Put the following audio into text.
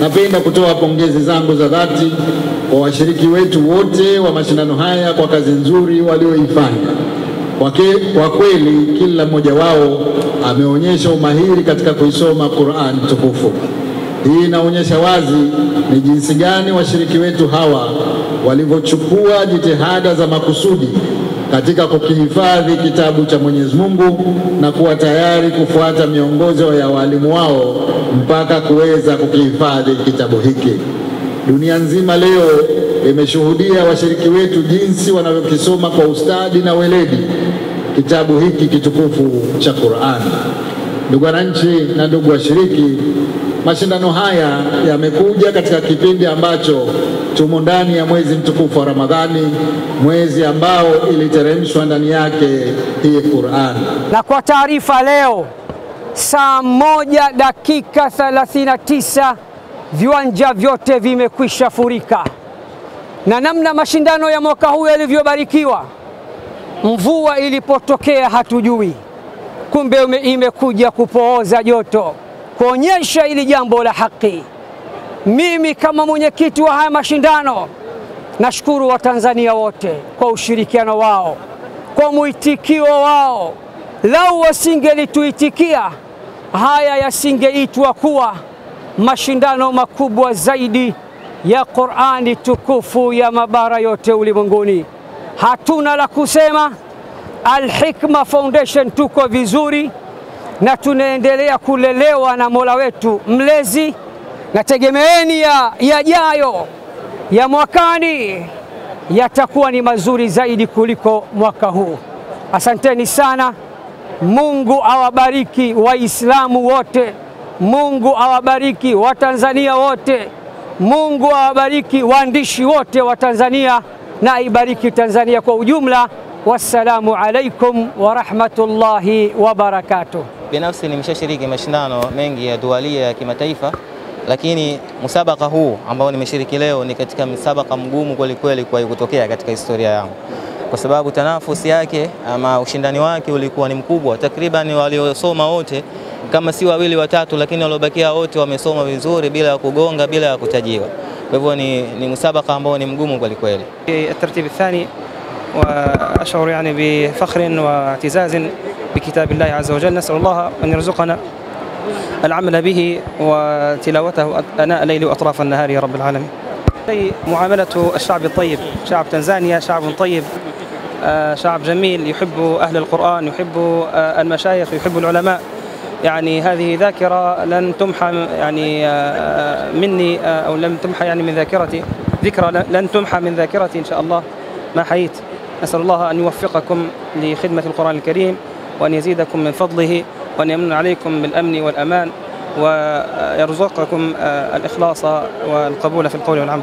napenda kutoa pongezi zangu za dhati kwa washiriki wetu wote wa mashindano haya kwa kazi nzuri walioifanya. Kwa kweli kila mmoja wao ameonyesha umahiri katika kuisoma Qur'an tukufu. Hii inaonyesha wazi ni jinsi gani washiriki wetu hawa walivyochukua jitihada za makusudi katika kukihifadhi kitabu cha Mwenyezi Mungu na kuwa tayari kufuata miongozo ya walimu wao mpaka kuweza kukihifadhi kitabu hiki. Dunia nzima leo imeshuhudia washiriki wetu jinsi wanavyokisoma kwa ustadi na weledi kitabu hiki kitukufu cha Qur'an. Ndugu wananchi na ndugu washiriki, mashindano haya yamekuja katika kipindi ambacho tumo ndani ya mwezi mtukufu wa Ramadhani, mwezi ambao iliteremshwa ndani yake hii Qur'an. Na kwa taarifa leo saa 1:39 viwanja vyote vimekwisha furika, na namna mashindano ya mwaka huu yalivyobarikiwa, mvua ilipotokea hatujui, kumbe imekuja kupooza joto, kuonyesha ili jambo la haki. Mimi kama mwenyekiti wa haya mashindano nashukuru Watanzania wote kwa ushirikiano wao, kwa mwitikio wao. Lau wasingelituitikia, haya yasingeitwa kuwa mashindano makubwa zaidi ya Qur'ani tukufu ya mabara yote ulimwenguni. Hatuna la kusema. Al-Hikma Foundation tuko vizuri na tunaendelea kulelewa na Mola wetu mlezi, na tegemeeni yajayo ya mwakani yatakuwa ni mazuri zaidi kuliko mwaka huu. Asanteni sana. Mungu awabariki Waislamu wote, Mungu awabariki Watanzania wote, Mungu awabariki waandishi wote wa Tanzania, na ibariki Tanzania kwa ujumla. Wassalamu alaikum wa rahmatullahi wa barakatuh. Binafsi nimeshashiriki mashindano mengi ya dualia ya kimataifa, lakini musabaka huu ambao nimeshiriki leo ni katika msabaka mgumu kweli kweli kwa kutokea katika historia yangu, kwa sababu tanafusi yake ama ushindani wake ulikuwa ni mkubwa. Takriban waliosoma wote kama si wawili watatu, lakini waliobakia wote wamesoma vizuri bila ya kugonga, bila ya kutajiwa. Kwa hivyo ni musabaka ambao ni mgumu kweli kweli. الترتيب الثاني، وأشعر يعني بفخر واعتزاز بكتاب الله عز وجل. نسأل الله أن يرزقنا العمل به وتلاوته أناء الليل وأطراف النهار يا رب العالمين. معاملة الشعب الطيب، شعب تنزانيا شعب طيب، شعب جميل، يحب أهل القرآن، يحب المشايخ، يحب العلماء. يعني هذه ذاكرة لن تمحى يعني مني، أو لم تمحى يعني من ذاكرتي، ذكرى لن تمحى من ذاكرتي إن شاء الله ما حييت. أسأل الله أن يوفقكم لخدمة القرآن الكريم، وأن يزيدكم من فضله، وأن يمن عليكم بالأمن والأمان، ويرزقكم الإخلاص والقبول في القول والعمل.